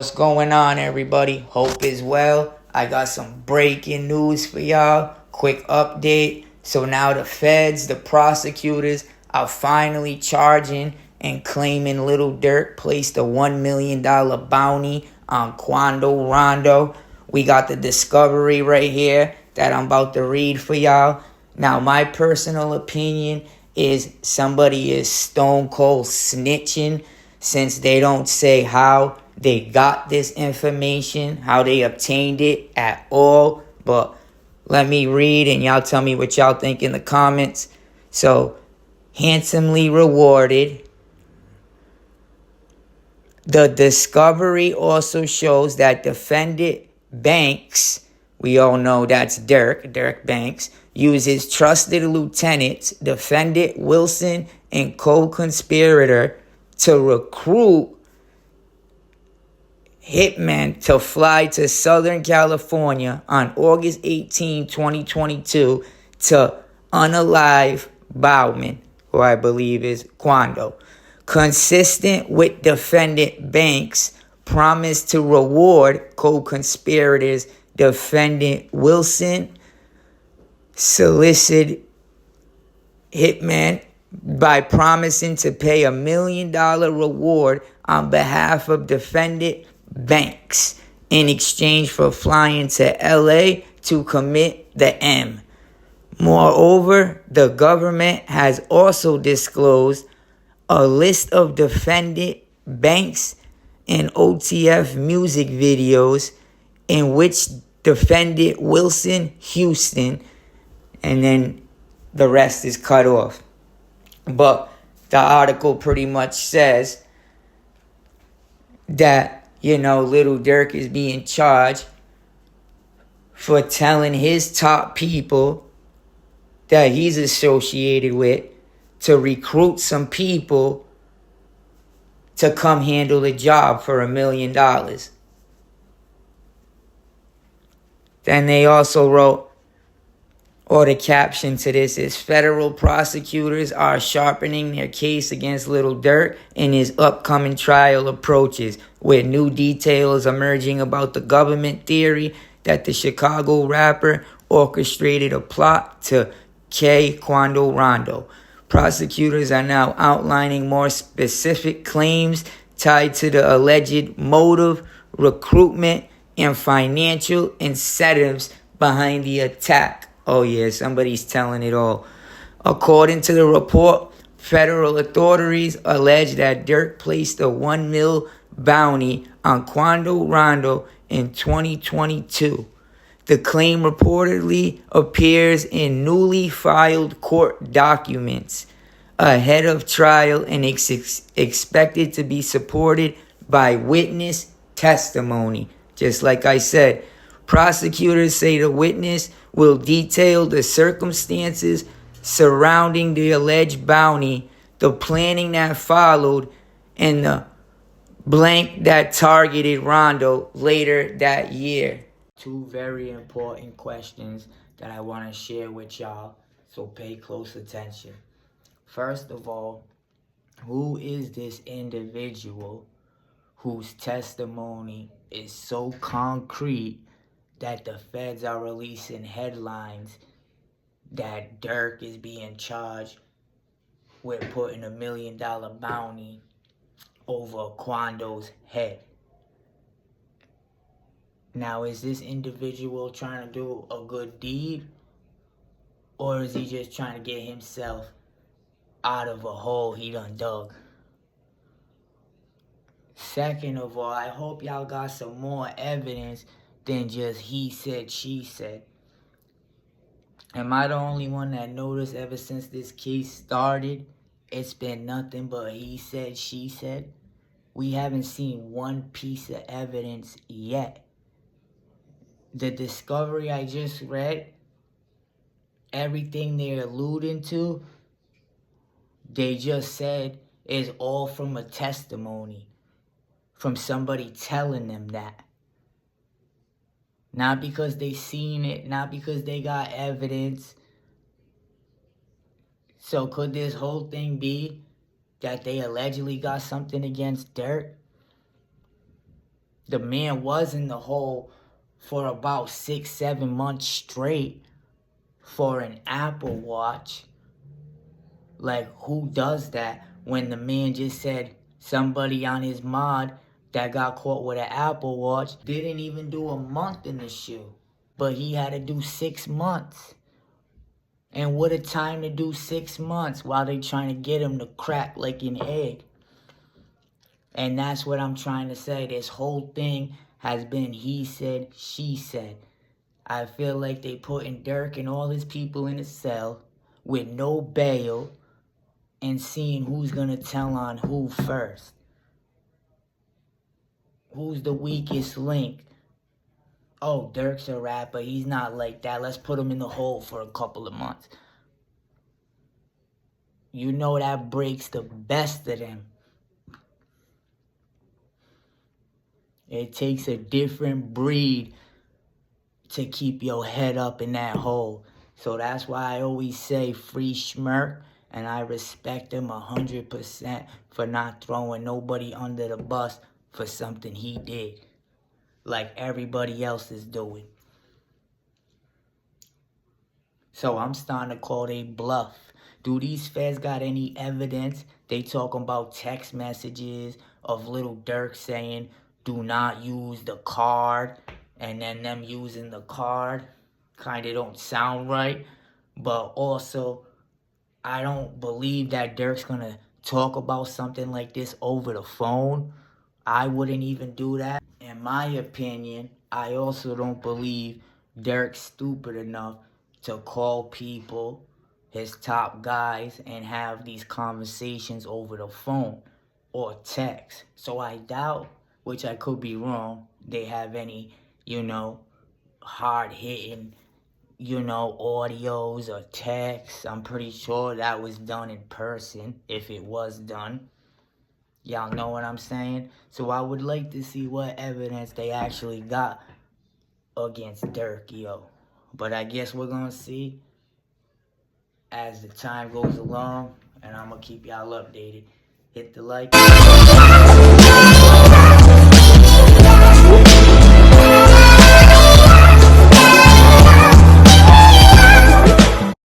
What's going on, everybody? Hope is well. I got some breaking news for y'all. Quick update. So now the feds, the prosecutors are finally charging and claiming Lil Durk placed a $1 million bounty on Quando Rondo. We got the discovery right here that I'm about to read for y'all. Now, my personal opinion is somebody is stone cold snitching since they don't say how they got this information, how they obtained it at all. But let me read and y'all tell me what y'all think in the comments. So, handsomely rewarded. The discovery also shows that defendant Banks, we all know that's Durk Banks, uses trusted lieutenants, defendant Wilson, and co-conspirator to recruit hitmen to fly to Southern California on August 18, 2022 to unalive Bowman, who I believe is Quando. Consistent with defendant Banks' promise to reward co-conspirators, defendant Wilson solicited hitman by promising to pay $1 million reward on behalf of defendant Banks in exchange for flying to LA to commit the M. Moreover, the government has also disclosed a list of defendant Banks and OTF music videos in which defendant Wilson Houston, and then the rest is cut off. But the article pretty much says that, Lil Durk is being charged for telling his top people that he's associated with to recruit some people to come handle the job for $1 million. Then they also wrote, or the caption to this is, federal prosecutors are sharpening their case against Lil Durk in his upcoming trial approaches, with new details emerging about the government theory that the Chicago rapper orchestrated a plot to Quando Rondo. Prosecutors are now outlining more specific claims tied to the alleged motive, recruitment, and financial incentives behind the attack. Oh yeah, somebody's telling it all. According to the report, federal authorities allege that Durk placed a $1 million bounty on Quando Rondo in 2022. The claim reportedly appears in newly filed court documents ahead of trial and is expected to be supported by witness testimony. Just like I said, prosecutors say the witness will detail the circumstances surrounding the alleged bounty, the planning that followed, and the blank that targeted Rondo later that year. Two very important questions that I want to share with y'all, so pay close attention. First of all, who is this individual whose testimony is so concrete that the feds are releasing headlines that Durk is being charged with putting $1 million bounty over Quando's head? Now, is this individual trying to do a good deed, or is he just trying to get himself out of a hole he done dug? Second of all, I hope y'all got some more evidence than just he said, she said. Am I the only one that noticed ever since this case started, it's been nothing but he said, she said? We haven't seen one piece of evidence yet. The discovery I just read, everything they're alluding to, they just said is all from a testimony, from somebody telling them that. Not because they seen it, not because they got evidence. So could this whole thing be that they allegedly got something against Durk? The man was in the hole for about 6-7 months straight for an Apple Watch. Like, who does that when the man just said somebody on his mod that got caught with an Apple Watch didn't even do a month in the shoe, but he had to do 6 months? And what a time to do 6 months while they trying to get him to crack like an egg. And that's what I'm trying to say. This whole thing has been he said, she said. I feel like they putting Durk and all his people in a cell with no bail and seeing who's gonna tell on who first. Who's the weakest link? Oh, Durk's a rapper. He's not like that. Let's put him in the hole for a couple of months. You know that breaks the best of them. It takes a different breed to keep your head up in that hole. So that's why I always say free Schmirk, and I respect him 100% for not throwing nobody under the bus for something he did, like everybody else is doing. So I'm starting to call they bluff. Do these feds got any evidence? They talking about text messages of Lil Durk saying, do not use the card, and then them using the card. Kind of don't sound right. But also, I don't believe that Durk's going to talk about something like this over the phone. I wouldn't even do that. In my opinion, I also don't believe Durk's stupid enough to call people, his top guys, and have these conversations over the phone or text. So I doubt, which I could be wrong, they have any, hard-hitting, audios or texts. I'm pretty sure that was done in person, if it was done. Y'all know what I'm saying? So I would like to see what evidence they actually got against DURKIO. But I guess we're going to see as the time goes along, and I'm going to keep y'all updated. Hit the like.